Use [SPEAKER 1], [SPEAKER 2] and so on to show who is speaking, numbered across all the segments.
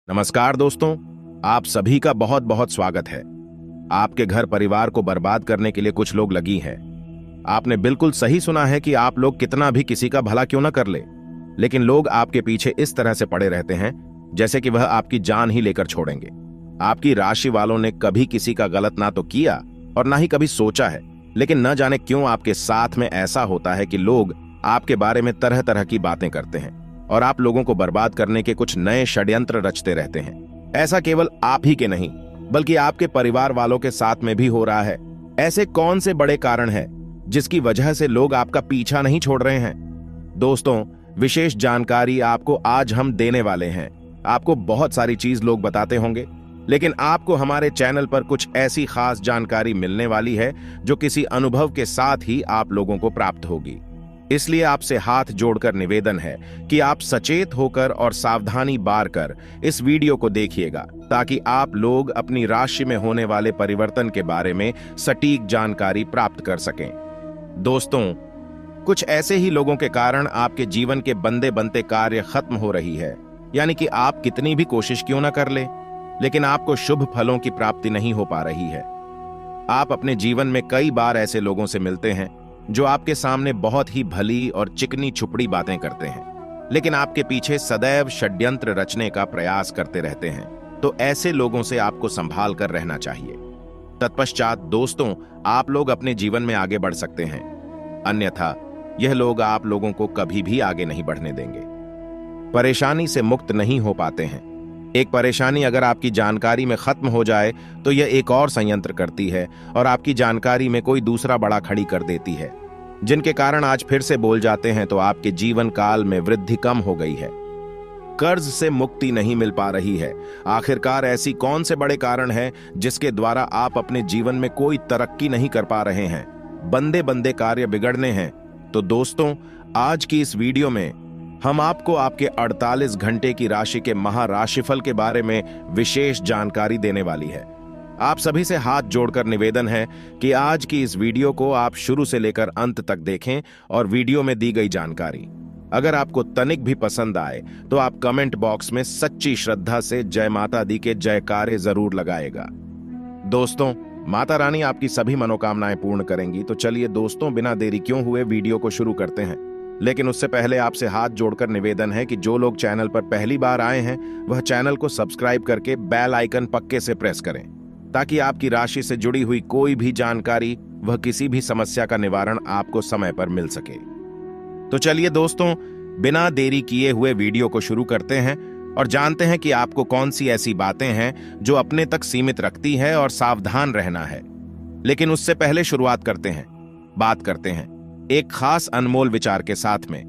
[SPEAKER 1] नमस्कार दोस्तों, आप सभी का बहुत बहुत स्वागत है। आपके घर परिवार को बर्बाद करने के लिए कुछ लोग लगी हैं। आपने बिल्कुल सही सुना है कि आप लोग कितना भी किसी का भला क्यों ना कर ले, लेकिन लोग आपके पीछे इस तरह से पड़े रहते हैं जैसे कि वह आपकी जान ही लेकर छोड़ेंगे। आपकी राशि वालों ने कभी किसी का गलत ना तो किया और ना ही कभी सोचा है, लेकिन न जाने क्यों आपके साथ में ऐसा होता है कि लोग आपके बारे में तरह तरह की बातें करते हैं और आप लोगों को बर्बाद करने के कुछ नए षड्यंत्र रचते रहते हैं। ऐसा केवल आप ही के नहीं, बल्कि आपके परिवार वालों के साथ में भी हो रहा है। ऐसे कौन से बड़े कारण हैं जिसकी वजह से लोग आपका पीछा नहीं छोड़ रहे हैं? दोस्तों, विशेष जानकारी आपको आज हम देने वाले हैं। आपको बहुत सारी चीज लोग बताते होंगे, लेकिन आपको हमारे चैनल पर कुछ ऐसी खास जानकारी मिलने वाली है जो किसी अनुभव के साथ ही आप लोगों को प्राप्त होगी। इसलिए आपसे हाथ जोड़कर निवेदन है कि आप सचेत होकर और सावधानी बारकर इस वीडियो को देखिएगा, ताकि आप लोग अपनी राशि में होने वाले परिवर्तन के बारे में सटीक जानकारी प्राप्त कर सकें। दोस्तों, कुछ ऐसे ही लोगों के कारण आपके जीवन के बंदे बनते कार्य खत्म हो रही है। यानी कि आप कितनी भी कोशिश क्यों ना कर ले, लेकिन आपको शुभ फलों की प्राप्ति नहीं हो पा रही है। आप अपने जीवन में कई बार ऐसे लोगों से मिलते हैं जो आपके सामने बहुत ही भली और चिकनी छुपड़ी बातें करते हैं, लेकिन आपके पीछे सदैव षड्यंत्र रचने का प्रयास करते रहते हैं। तो ऐसे लोगों से आपको संभाल कर रहना चाहिए। तत्पश्चात दोस्तों, आप लोग अपने जीवन में आगे बढ़ सकते हैं, अन्यथा यह लोग आप लोगों को कभी भी आगे नहीं बढ़ने देंगे। परेशानी से मुक्त नहीं हो पाते हैं। एक परेशानी अगर आपकी जानकारी में खत्म हो जाए तो यह एक और संयंत्र करती है और आपकी जानकारी में कोई दूसरा बड़ा खड़ी कर देती है, जिनके कारण आज फिर से बोल जाते हैं तो आपके जीवन काल में वृद्धि कम हो गई है। कर्ज से मुक्ति नहीं मिल पा रही है। आखिरकार ऐसी कौन से बड़े कारण हैं जिसके द्वारा आप अपने जीवन में कोई तरक्की नहीं कर पा रहे हैं? बंदे बंदे कार्य बिगड़ने हैं। तो दोस्तों, आज की इस वीडियो में हम आपको आपके 48 घंटे की राशि के महाराशिफल के बारे में विशेष जानकारी देने वाली है। आप सभी से हाथ जोड़कर निवेदन है कि आज की इस वीडियो को आप शुरू से लेकर अंत तक देखें और वीडियो में दी गई जानकारी अगर आपको तनिक भी पसंद आए तो आप कमेंट बॉक्स में सच्ची श्रद्धा से जय माता दी के जयकारे जरूर लगाएगा। दोस्तों, माता रानी आपकी सभी मनोकामनाएं पूर्ण करेंगी। तो चलिए दोस्तों, बिना देरी क्यों हुए वीडियो को शुरू करते हैं। लेकिन उससे पहले आपसे हाथ जोड़कर निवेदन है कि जो लोग चैनल पर पहली बार आए हैं वह चैनल को सब्सक्राइब करके बेल आइकन पक्के से प्रेस करें, ताकि आपकी राशि से जुड़ी हुई कोई भी जानकारी वह किसी भी समस्या का निवारण आपको समय पर मिल सके। तो चलिए दोस्तों, बिना देरी किए हुए वीडियो को शुरू करते हैं और जानते हैं कि आपको कौन सी ऐसी बातें हैं जो अपने तक सीमित रखती है और सावधान रहना है। लेकिन उससे पहले शुरुआत बात करते हैं एक खास अनमोल विचार के साथ में,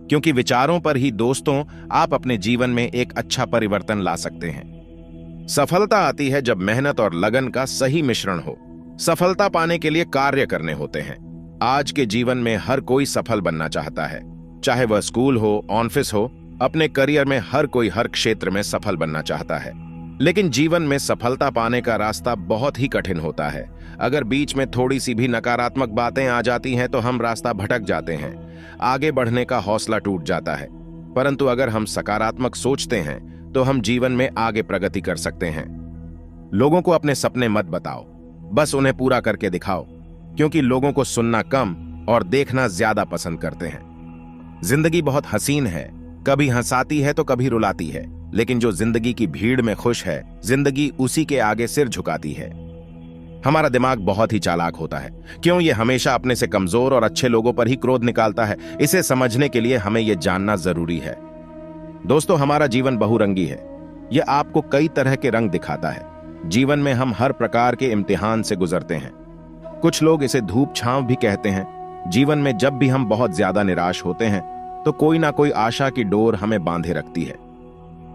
[SPEAKER 1] क्योंकि विचारों पर ही दोस्तों आप अपने जीवन में एक अच्छा परिवर्तन ला सकते हैं। सफलता आती है जब मेहनत और लगन का सही मिश्रण हो। सफलता पाने के लिए कार्य करने होते हैं। आज के जीवन में हर कोई सफल बनना चाहता है, चाहे वह स्कूल हो, ऑफिस हो। अपने करियर में हर कोई हर क्षेत्र में सफल बनना चाहता है, लेकिन जीवन में सफलता पाने का रास्ता बहुत ही कठिन होता है। अगर बीच में थोड़ी सी भी नकारात्मक बातें आ जाती हैं तो हम रास्ता भटक जाते हैं, आगे बढ़ने का हौसला टूट जाता है। परंतु अगर हम सकारात्मक सोचते हैं तो हम जीवन में आगे प्रगति कर सकते हैं। लोगों को अपने सपने मत बताओ, बस उन्हें पूरा करके दिखाओ, क्योंकि लोगों को सुनना कम और देखना ज्यादा पसंद करते हैं। जिंदगी बहुत हसीन है, कभी हंसाती है तो कभी रुलाती है, लेकिन जो जिंदगी की भीड़ में खुश है, जिंदगी उसी के आगे सिर झुकाती है। हमारा दिमाग बहुत ही चालाक होता है। क्यों? ये हमेशा अपने से कमजोर और अच्छे लोगों पर ही क्रोध निकालता है। इसे समझने के लिए हमें यह जानना जरूरी है। दोस्तों, हमारा जीवन बहुरंगी है। यह आपको कई तरह के रंग दिखाता है। जीवन में हम हर प्रकार के इम्तिहान से गुजरते हैं। कुछ लोग इसे धूप छांव भी कहते हैं। जीवन में जब भी हम बहुत ज्यादा निराश होते हैं तो कोई ना कोई आशा की डोर हमें बांधे रखती है।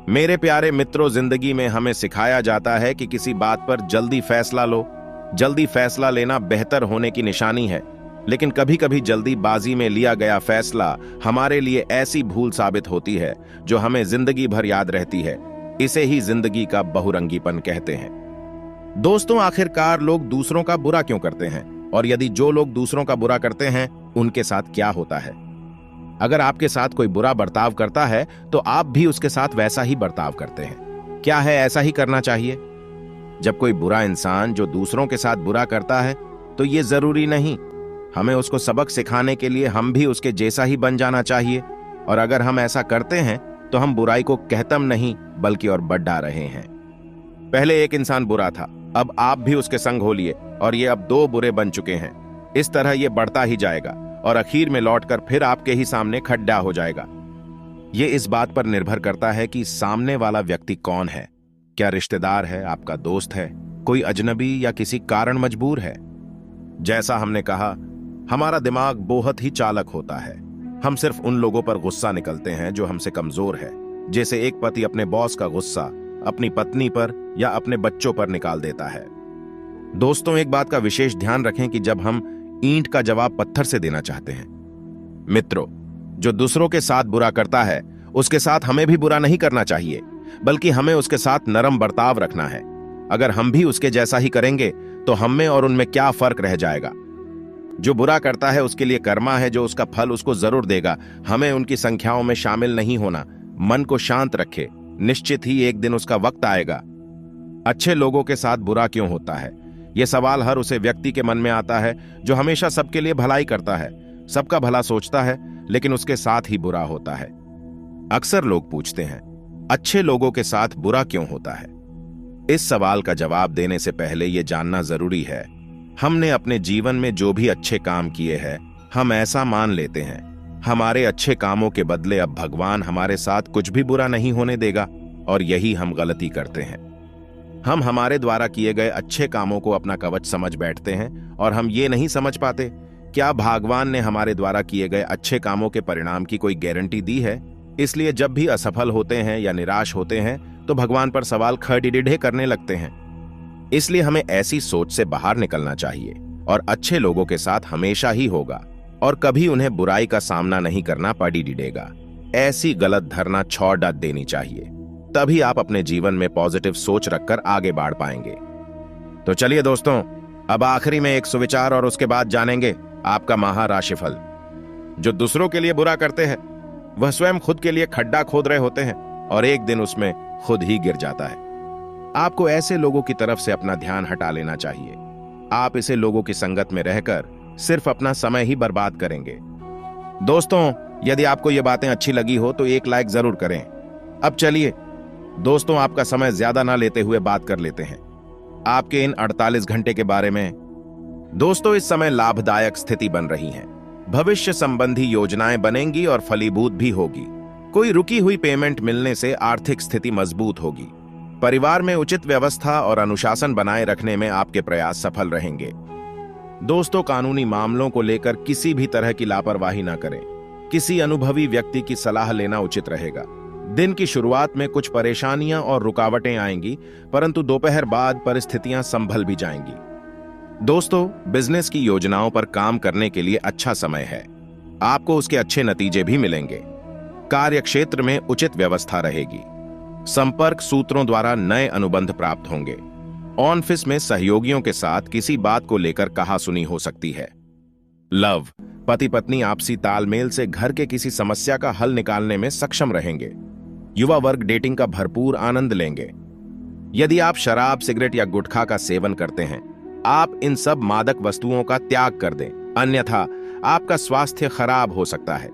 [SPEAKER 1] मेरे प्यारे मित्रों, जिंदगी में हमें सिखाया जाता है कि किसी बात पर जल्दी फैसला लो। जल्दी फैसला लेना बेहतर होने की निशानी है, लेकिन कभी कभी जल्दीबाजी में लिया गया फैसला हमारे लिए ऐसी भूल साबित होती है जो हमें जिंदगी भर याद रहती है। इसे ही जिंदगी का बहुरंगीपन कहते हैं। दोस्तों, आखिरकार लोग दूसरों का बुरा क्यों करते हैं? और यदि जो लोग दूसरों का बुरा करते हैं उनके साथ क्या होता है? अगर आपके साथ कोई बुरा बर्ताव करता है तो आप भी उसके साथ वैसा ही बर्ताव करते हैं। क्या है ऐसा ही करना चाहिए? जब कोई बुरा इंसान जो दूसरों के साथ बुरा करता है तो ये जरूरी नहीं, हमें उसको सबक सिखाने के लिए हम भी उसके जैसा ही बन जाना चाहिए। और अगर हम ऐसा करते हैं तो हम बुराई को कहतम नहीं बल्कि और बढ़ा रहे हैं। पहले एक इंसान बुरा था, अब आप भी उसके संग हो लिए और ये अब 2 बुरे बन चुके हैं। इस तरह ये बढ़ता ही जाएगा और आखिर में लौटकर फिर आपके ही सामने खड्डा हो जाएगा। ये इस बात पर निर्भर करता है कि सामने वाला व्यक्ति कौन है। क्या रिश्तेदार है, आपका दोस्त है, कोई अजनबी या किसी कारण मजबूर है? जैसा हमने कहा, हमारा दिमाग बहुत ही चालक होता है। हम सिर्फ उन लोगों पर गुस्सा निकलते हैं जो हमसे कमजोर है, जैसे एक पति अपने बॉस का गुस्सा अपनी पत्नी पर या अपने बच्चों पर निकाल देता है। दोस्तों, एक बात का विशेष ध्यान रखें कि जब हम ईंट का जवाब पत्थर से देना चाहते हैं, मित्रों, जो दूसरों के साथ बुरा करता है उसके साथ हमें भी बुरा नहीं करना चाहिए, बल्कि हमें उसके साथ नरम बर्ताव रखना है। अगर हम भी उसके जैसा ही करेंगे तो हम में और उनमें क्या फर्क रह जाएगा? जो बुरा करता है उसके लिए कर्मा है, जो उसका फल उसको जरूर देगा। हमें उनकी संख्याओं में शामिल नहीं होना। मन को शांत रखे, निश्चित ही एक दिन उसका वक्त आएगा। अच्छे लोगों के साथ बुरा क्यों होता है? यह सवाल हर उसे व्यक्ति के मन में आता है जो हमेशा सबके लिए भलाई करता है, सबका भला सोचता है, लेकिन उसके साथ ही बुरा होता है। अक्सर लोग पूछते हैं, अच्छे लोगों के साथ बुरा क्यों होता है? इस सवाल का जवाब देने से पहले यह जानना जरूरी है, हमने अपने जीवन में जो भी अच्छे काम किए हैं, हम ऐसा मान लेते हैं हमारे अच्छे कामों के बदले अब भगवान हमारे साथ कुछ भी बुरा नहीं होने देगा, और यही हम गलती करते हैं। हम हमारे द्वारा किए गए अच्छे कामों को अपना कवच समझ बैठते हैं और हम ये नहीं समझ पाते क्या भगवान ने हमारे द्वारा किए गए अच्छे कामों के परिणाम की कोई गारंटी दी है। इसलिए जब भी असफल होते हैं या निराश होते हैं तो भगवान पर सवाल खड़े करने लगते हैं। इसलिए हमें ऐसी सोच से बाहर निकलना चाहिए और अच्छे लोगों के साथ हमेशा ही होगा और कभी उन्हें बुराई का सामना नहीं करना पड़ेगा। ऐसी गलत धारणा छोड़ देनी चाहिए, तभी आप अपने जीवन में पॉजिटिव सोच रखकर आगे बढ़ पाएंगे। तो चलिए दोस्तों, अब आखिरी में एक सुविचार और उसके बाद जानेंगे आपका महाराशिफल। जो दूसरों के लिए बुरा करते हैं वह स्वयं खुद के लिए खड्डा खोद रहे होते हैं और एक दिन उसमें खुद ही गिर जाता है। आपको ऐसे लोगों की तरफ से अपना ध्यान हटा लेना चाहिए। आप ऐसे लोगों की संगत में रहकर सिर्फ अपना समय ही बर्बाद करेंगे। दोस्तों, यदि आपको ये बातें अच्छी लगी हो तो एक लाइक जरूर करें। अब चलिए दोस्तों, आपका समय ज्यादा ना लेते हुए बात कर लेते हैं आपके इन 48 घंटे के बारे में। दोस्तों, इस समय लाभदायक स्थिति बन रही है, भविष्य संबंधी योजनाएं बनेंगी और फलीभूत भी होगी। कोई रुकी हुई पेमेंट मिलने से आर्थिक स्थिति मजबूत होगी। परिवार में उचित व्यवस्था और अनुशासन बनाए रखने में आपके प्रयास सफल रहेंगे। दोस्तों, कानूनी मामलों को लेकर किसी भी तरह की लापरवाही न करें। किसी अनुभवी व्यक्ति की सलाह लेना उचित रहेगा। दिन की शुरुआत में कुछ परेशानियां और रुकावटें आएंगी, परंतु दोपहर बाद परिस्थितियां संभल भी जाएंगी। दोस्तों, बिजनेस की योजनाओं पर काम करने के लिए अच्छा समय है। आपको उसके अच्छे नतीजे भी मिलेंगे। कार्य क्षेत्र में उचित व्यवस्था रहेगी। संपर्क सूत्रों द्वारा नए अनुबंध प्राप्त होंगे। ऑफिस में सहयोगियों के साथ किसी बात को लेकर कहासुनी हो सकती है। लव, पति पत्नी आपसी तालमेल से घर के किसी समस्या का हल निकालने में सक्षम रहेंगे। युवा वर्ग डेटिंग का भरपूर आनंद लेंगे। यदि आप शराब, सिगरेट या गुटखा का सेवन करते हैं, आप इन सब मादक वस्तुओं का त्याग कर दें, अन्यथा आपका स्वास्थ्य खराब हो सकता है।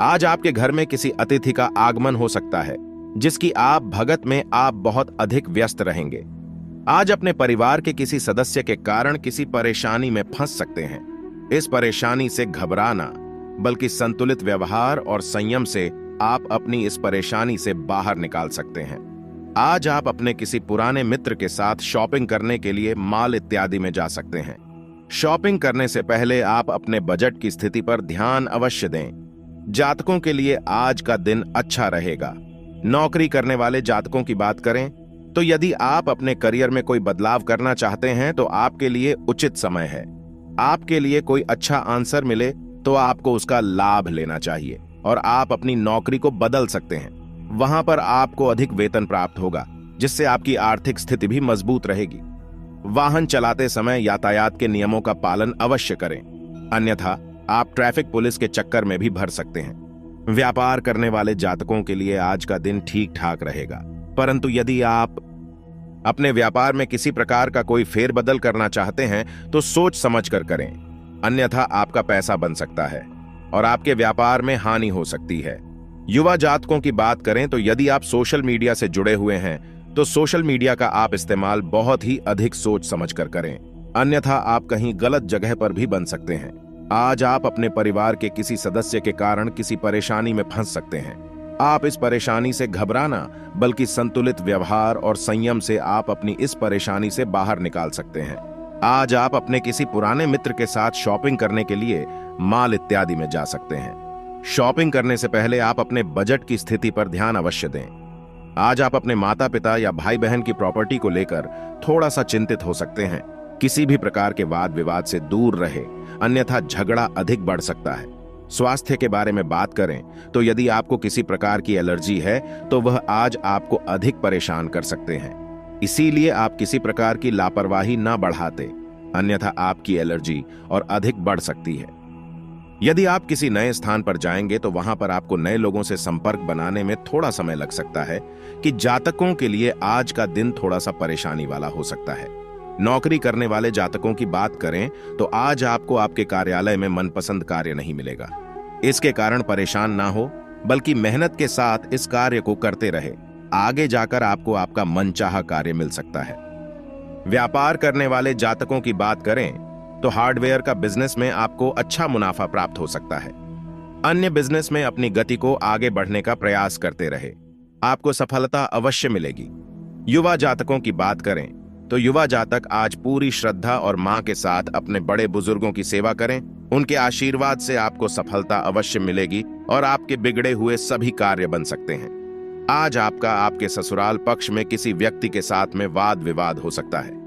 [SPEAKER 1] आज आपके घर में किसी अतिथि का आगमन हो सकता है जिसकी आप भगत में आप बहुत अधिक व्यस्त रहेंगे। आज अपने परिवार के किसी सदस्य के कारण किसी परेशानी में फंस सकते हैं। इस परेशानी से घबराना बल्कि संतुलित व्यवहार और संयम से आप अपनी इस परेशानी से बाहर निकाल सकते हैं। आज आप अपने किसी पुराने मित्र के साथ शॉपिंग करने के लिए मॉल इत्यादि में जा सकते हैं। शॉपिंग करने से पहले आप अपने बजट की स्थिति पर ध्यान अवश्य दें। जातकों के लिए आज का दिन अच्छा रहेगा। नौकरी करने वाले जातकों की बात करें तो यदि आप अपने करियर में कोई बदलाव करना चाहते हैं तो आपके लिए उचित समय है। आपके लिए कोई अच्छा आंसर मिले तो आपको उसका लाभ लेना चाहिए और आप अपनी नौकरी को बदल सकते हैं। वहां पर आपको अधिक वेतन प्राप्त होगा, जिससे आपकी आर्थिक स्थिति भी मजबूत रहेगी। वाहन चलाते समय यातायात के नियमों का पालन अवश्य करें, अन्यथा आप ट्रैफिक पुलिस के चक्कर में भी भर सकते हैं। व्यापार करने वाले जातकों के लिए आज का दिन ठीक ठाक रहेगा। परंतु यदि आप अपने व्यापार में किसी प्रकार का कोई फेरबदल करना चाहते हैं तो सोच समझ कर करें, अन्यथा आपका पैसा बन सकता है और आपके व्यापार में हानि हो सकती है। युवा जातकों की बात करें तो यदि आप सोशल मीडिया से जुड़े हुए हैं तो सोशल मीडिया का आप इस्तेमाल बहुत ही अधिक सोच समझ कर करें, अन्यथा आप कहीं गलत जगह पर भी बन सकते हैं। आज आप अपने परिवार के किसी सदस्य के कारण किसी परेशानी में फंस सकते हैं। आप इस परेशानी से घबराना बल्कि संतुलित व्यवहार और संयम से आप अपनी इस परेशानी से बाहर निकाल सकते हैं। आज आप अपने किसी पुराने मित्र के साथ शॉपिंग करने के लिए मॉल इत्यादि में जा सकते हैं। शॉपिंग करने से पहले आप अपने बजट की स्थिति पर ध्यान अवश्य दें। आज आप अपने माता पिता या भाई बहन की प्रॉपर्टी को लेकर थोड़ा सा चिंतित हो सकते हैं। किसी भी प्रकार के वाद विवाद से दूर रहे, अन्यथा झगड़ा अधिक बढ़ सकता है। स्वास्थ्य के बारे में बात करें तो यदि आपको किसी प्रकार की एलर्जी है तो वह आज आपको अधिक परेशान कर सकते हैं। इसीलिए आप किसी प्रकार की लापरवाही ना बढ़ाते, अन्यथा आपकी एलर्जी और अधिक बढ़ सकती है। यदि आप किसी नए स्थान पर जाएंगे तो वहां पर आपको नए लोगों से संपर्क बनाने में थोड़ा समय लग सकता है कि जातकों के लिए आज का दिन थोड़ा सा परेशानी वाला हो सकता है। नौकरी करने वाले जातकों की बात करें तो आज आपको आपके कार्यालय में मनपसंद कार्य नहीं मिलेगा। इसके कारण परेशान ना हो, बल्कि मेहनत के साथ इस कार्य को करते रहे। आगे जाकर आपको आपका मनचाहा कार्य मिल सकता है। व्यापार करने वाले जातकों की बात करें तो हार्डवेयर का बिजनेस में आपको अच्छा मुनाफा प्राप्त हो सकता है। अन्य बिजनेस में अपनी गति को आगे बढ़ने का प्रयास करते रहे, आपको सफलता अवश्य मिलेगी। युवा जातकों की बात करें तो युवा जातक आज पूरी श्रद्धा और मां के साथ अपने बड़े बुजुर्गों की सेवा करें। उनके आशीर्वाद से आपको सफलता अवश्य मिलेगी और आपके बिगड़े हुए सभी कार्य बन सकते हैं। आज आपका आपके ससुराल पक्ष में किसी व्यक्ति के साथ में वाद विवाद हो सकता है।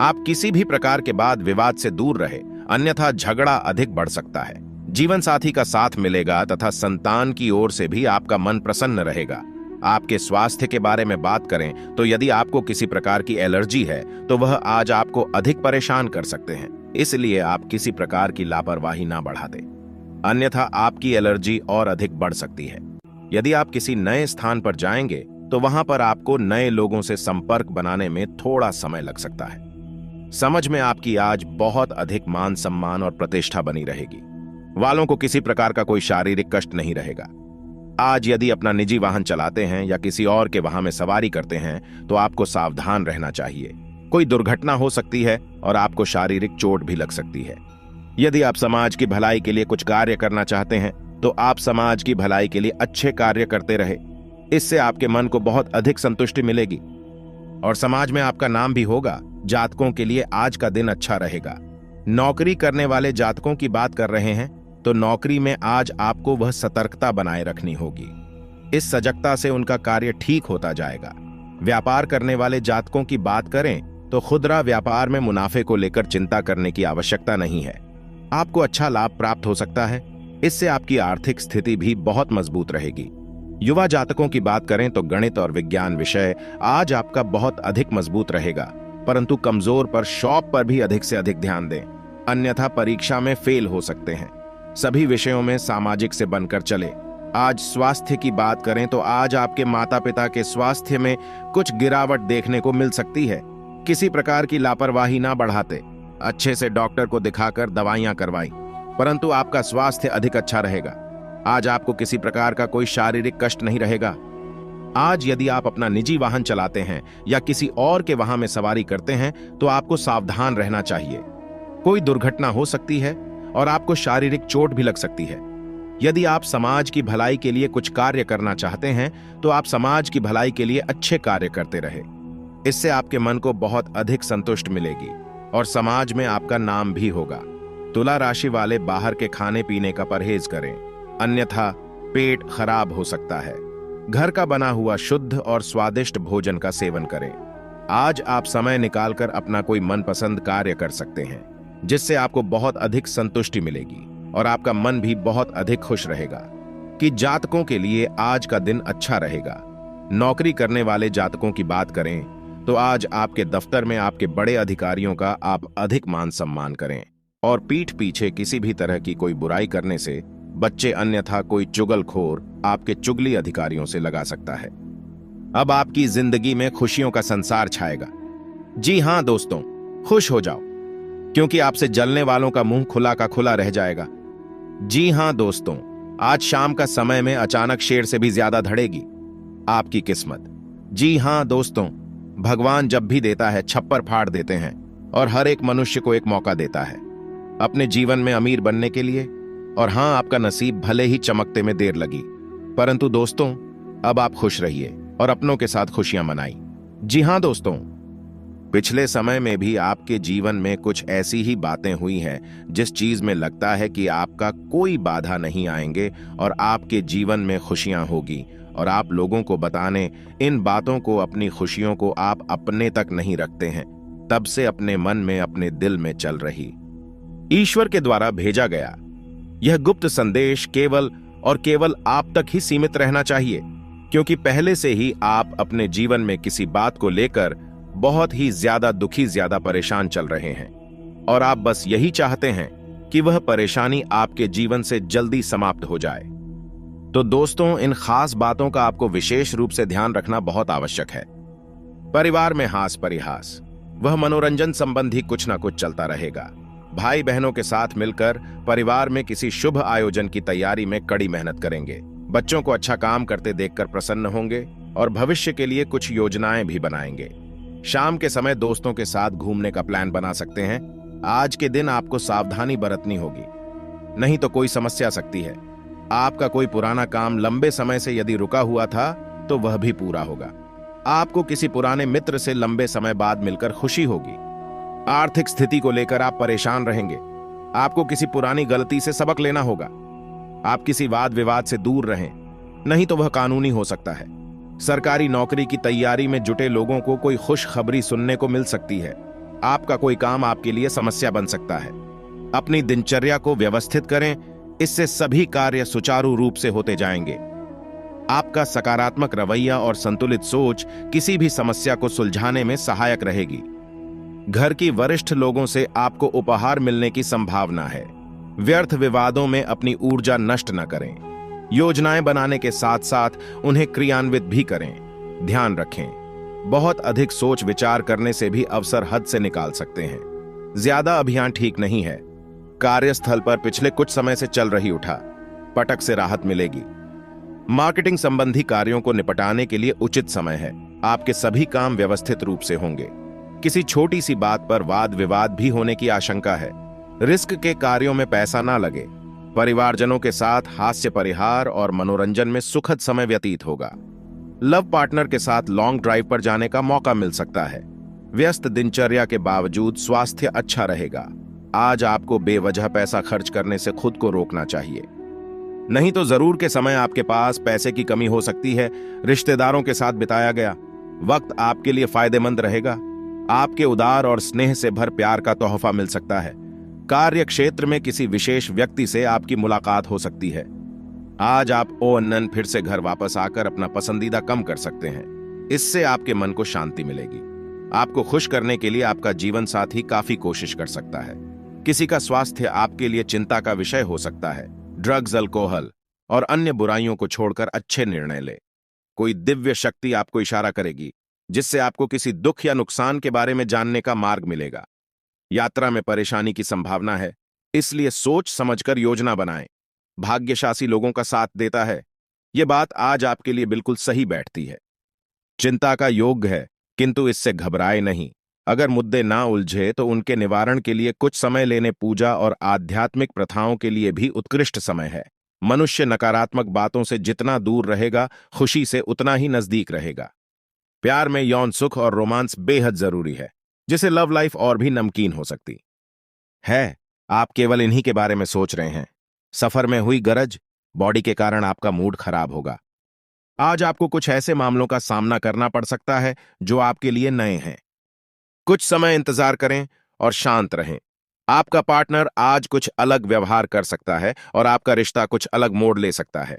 [SPEAKER 1] आप किसी भी प्रकार के वाद विवाद से दूर रहे, अन्यथा झगड़ा अधिक बढ़ सकता है। जीवन साथी का साथ मिलेगा तथा संतान की ओर से भी आपका मन प्रसन्न रहेगा। आपके स्वास्थ्य के बारे में बात करें तो यदि आपको किसी प्रकार की एलर्जी है तो वह आज आपको अधिक परेशान कर सकते हैं। इसलिए आप किसी प्रकार की लापरवाही ना बढ़ा दें, अन्यथा आपकी एलर्जी और अधिक बढ़ सकती है। यदि आप किसी नए स्थान पर जाएंगे तो वहां पर आपको नए लोगों से संपर्क बनाने में थोड़ा समय लग सकता है। समझ में आपकी आज बहुत अधिक मान सम्मान और प्रतिष्ठा बनी रहेगी। वालों को किसी प्रकार का कोई शारीरिक कष्ट नहीं रहेगा। आज यदि अपना निजी वाहन चलाते हैं या किसी और के वाहन में सवारी करते हैं तो आपको सावधान रहना चाहिए। कोई दुर्घटना हो सकती है और आपको शारीरिक चोट भी लग सकती है। यदि आप समाज की भलाई के लिए कुछ कार्य करना चाहते हैं तो आप समाज की भलाई के लिए अच्छे कार्य करते रहे। इससे आपके मन को बहुत अधिक संतुष्टि मिलेगी और समाज में आपका नाम भी होगा। जातकों के लिए आज का दिन अच्छा रहेगा। नौकरी करने वाले जातकों की बात कर रहे हैं तो नौकरी में आज आपको वह सतर्कता बनाए रखनी होगी। इस सजगता से उनका कार्य ठीक होता जाएगा। व्यापार करने वाले जातकों की बात करें तो खुदरा व्यापार में मुनाफे को लेकर चिंता करने की आवश्यकता नहीं है। आपको अच्छा लाभ प्राप्त हो सकता है। इससे आपकी आर्थिक स्थिति भी बहुत मजबूत रहेगी। युवा जातकों की बात करें तो गणित और विज्ञान विषय आज आपका बहुत अधिक मजबूत रहेगा, परंतु कमजोर पर शौक पर भी अधिक से अधिक ध्यान दें, अन्यथा परीक्षा में फेल हो सकते हैं। सभी विषयों में सामाजिक से बनकर चले। आज स्वास्थ्य की बात करें तो आज आपके माता पिता के स्वास्थ्य में कुछ गिरावट देखने को मिल सकती है। किसी प्रकार की लापरवाही ना बढ़ाते, अच्छे से डॉक्टर को दिखाकर दवाइयां करवाई, परंतु आपका स्वास्थ्य अधिक अच्छा रहेगा। आज आपको किसी प्रकार का कोई शारीरिक कष्ट नहीं रहेगा। आज यदि आप अपना निजी वाहन चलाते हैं या किसी और के वाहन में सवारी करते हैं तो आपको सावधान रहना चाहिए। कोई दुर्घटना हो सकती है और आपको शारीरिक चोट भी लग सकती है। यदि आप समाज की भलाई के लिए कुछ कार्य करना चाहते हैं तो आप समाज की भलाई के लिए अच्छे कार्य करते रहे। इससे आपके मन को बहुत अधिक संतुष्टि मिलेगी और समाज में आपका नाम भी होगा। तुला राशि वाले बाहर के खाने पीने का परहेज करें, अन्यथा पेट खराब हो सकता है। घर का बना हुआ शुद्ध और स्वादिष्ट भोजन का सेवन करें। आज आप समय निकालकर अपना कोई मनपसंद कार्य कर सकते हैं, जिससे आपको बहुत अधिक संतुष्टि मिलेगी और आपका मन भी बहुत अधिक खुश रहेगा। कि जातकों के लिए आज का दिन अच्छा रहेगा। नौकरी करने वाले जातकों की बात करें तो आज आपके दफ्तर में आपके बड़े अधिकारियों का आप अधिक मान सम्मान करें और पीठ पीछे किसी भी तरह की कोई बुराई करने से बच्चे, अन्यथा कोई चुगलखोर आपके चुगली अधिकारियों से लगा सकता है। अब आपकी जिंदगी में खुशियों का संसार छाएगा। जी हां दोस्तों, खुश हो जाओ, क्योंकि आपसे जलने वालों का मुंह खुला का खुला रह जाएगा। जी हां दोस्तों, आज शाम का समय में अचानक शेर से भी ज्यादा धड़ेगी आपकी किस्मत। जी हां दोस्तों, भगवान जब भी देता है छप्पर फाड़ देते हैं और हर एक मनुष्य को एक मौका देता है अपने जीवन में अमीर बनने के लिए। और हां, आपका नसीब भले ही चमकते में देर लगी, परंतु दोस्तों अब आप खुश रहिए और अपनों के साथ खुशियां मनाई। जी हां दोस्तों, पिछले समय में भी आपके जीवन में कुछ ऐसी ही बातें हुई हैं जिस चीज में लगता है कि आपका कोई बाधा नहीं आएंगे और आपके जीवन में खुशियां होगी, और आप लोगों को बताने इन बातों को, अपनी खुशियों को आप अपने तक नहीं रखते हैं, तब से अपने मन में, अपने दिल में चल रही ईश्वर के द्वारा भेजा गया यह गुप्त संदेश केवल और केवल आप तक ही सीमित रहना चाहिए, क्योंकि पहले से ही आप अपने जीवन में किसी बात को लेकर बहुत ही ज्यादा दुखी, ज्यादा परेशान चल रहे हैं, और आप बस यही चाहते हैं कि वह परेशानी आपके जीवन से जल्दी समाप्त हो जाए। तो दोस्तों, इन खास बातों का आपको विशेष रूप से ध्यान रखना बहुत आवश्यक है। परिवार में हास परिहास, वह मनोरंजन संबंधी कुछ ना कुछ चलता रहेगा। भाई बहनों के साथ मिलकर परिवार में किसी शुभ आयोजन की तैयारी में कड़ी मेहनत करेंगे। बच्चों को अच्छा काम करते देखकर प्रसन्न होंगे और भविष्य के लिए कुछ योजनाएं भी बनाएंगे। शाम के समय दोस्तों के साथ घूमने का प्लान बना सकते हैं। आज के दिन आपको सावधानी बरतनी होगी, नहीं तो कोई समस्या आ सकती है। आपका कोई पुराना काम लंबे समय से यदि रुका हुआ था तो वह भी पूरा होगा। आपको किसी पुराने मित्र से लंबे समय बाद मिलकर खुशी होगी। आर्थिक स्थिति को लेकर आप परेशान रहेंगे। आपको किसी पुरानी गलती से सबक लेना होगा। आप किसी वाद विवाद से दूर रहें, नहीं तो वह कानूनी हो सकता है। सरकारी नौकरी की तैयारी में जुटे लोगों को कोई खुशखबरी सुनने को मिल सकती है। आपका कोई काम आपके लिए समस्या बन सकता है। अपनी दिनचर्या को व्यवस्थित करें, इससे सभी कार्य सुचारू रूप से होते जाएंगे। आपका सकारात्मक रवैया और संतुलित सोच किसी भी समस्या को सुलझाने में सहायक रहेगी। घर की वरिष्ठ लोगों से आपको उपहार मिलने की संभावना है। व्यर्थ विवादों में अपनी ऊर्जा नष्ट न करें। योजनाएं बनाने के साथ साथ उन्हें क्रियान्वित भी करें। ध्यान रखें, बहुत अधिक सोच विचार करने से भी अवसर हद से निकाल सकते हैं। ज्यादा अभियान ठीक नहीं है। कार्यस्थल पर पिछले कुछ समय से चल रही उठा पटक से राहत मिलेगी। मार्केटिंग संबंधी कार्यों को निपटाने के लिए उचित समय है। आपके सभी काम व्यवस्थित रूप से होंगे। किसी छोटी सी बात पर वाद विवाद भी होने की आशंका है। रिस्क के कार्यों में पैसा ना लगे। परिवारजनों के साथ हास्य परिहार और मनोरंजन में सुखद समय व्यतीत होगा। लव पार्टनर के साथ लॉन्ग ड्राइव पर जाने का मौका मिल सकता है। व्यस्त दिनचर्या के बावजूद स्वास्थ्य अच्छा रहेगा। आज आपको बेवजह पैसा खर्च करने से खुद को रोकना चाहिए, नहीं तो जरूर के समय आपके पास पैसे की कमी हो सकती है। रिश्तेदारों के साथ बिताया गया वक्त आपके लिए फायदेमंद रहेगा। आपके उदार और स्नेह से भर प्यार का तोहफा मिल सकता है। कार्य क्षेत्र में किसी विशेष व्यक्ति से आपकी मुलाकात हो सकती है। आज आप ओअन्नन फिर से घर वापस आकर अपना पसंदीदा कम कर सकते हैं। इससे आपके मन को शांति मिलेगी। आपको खुश करने के लिए आपका जीवन साथी काफी कोशिश कर सकता है। किसी का स्वास्थ्य आपके लिए चिंता का विषय हो सकता है। ड्रग्स, अल्कोहल और अन्य बुराइयों को छोड़कर अच्छे निर्णय ले। कोई दिव्य शक्ति आपको इशारा करेगी, जिससे आपको किसी दुख या नुकसान के बारे में जानने का मार्ग मिलेगा। यात्रा में परेशानी की संभावना है, इसलिए सोच समझकर योजना बनाएं। भाग्यशाली लोगों का साथ देता है। यह बात आज आपके लिए बिल्कुल सही बैठती है। चिंता का योग है, किंतु इससे घबराए नहीं। अगर मुद्दे ना उलझे तो उनके निवारण के लिए कुछ समय लेने पूजा और आध्यात्मिक प्रथाओं के लिए भी उत्कृष्ट समय है। मनुष्य नकारात्मक बातों से जितना दूर रहेगा, खुशी से उतना ही नजदीक रहेगा। प्यार में यौन सुख और रोमांस बेहद जरूरी है, जिससे लव लाइफ और भी नमकीन हो सकती है। आप केवल इन्हीं के बारे में सोच रहे हैं। सफर में हुई गरज, बॉडी के कारण आपका मूड खराब होगा। आज आपको कुछ ऐसे मामलों का सामना करना पड़ सकता है जो आपके लिए नए हैं। कुछ समय इंतजार करें और शांत रहें। आपका पार्टनर आज कुछ अलग व्यवहार कर सकता है और आपका रिश्ता कुछ अलग मोड़ ले सकता है।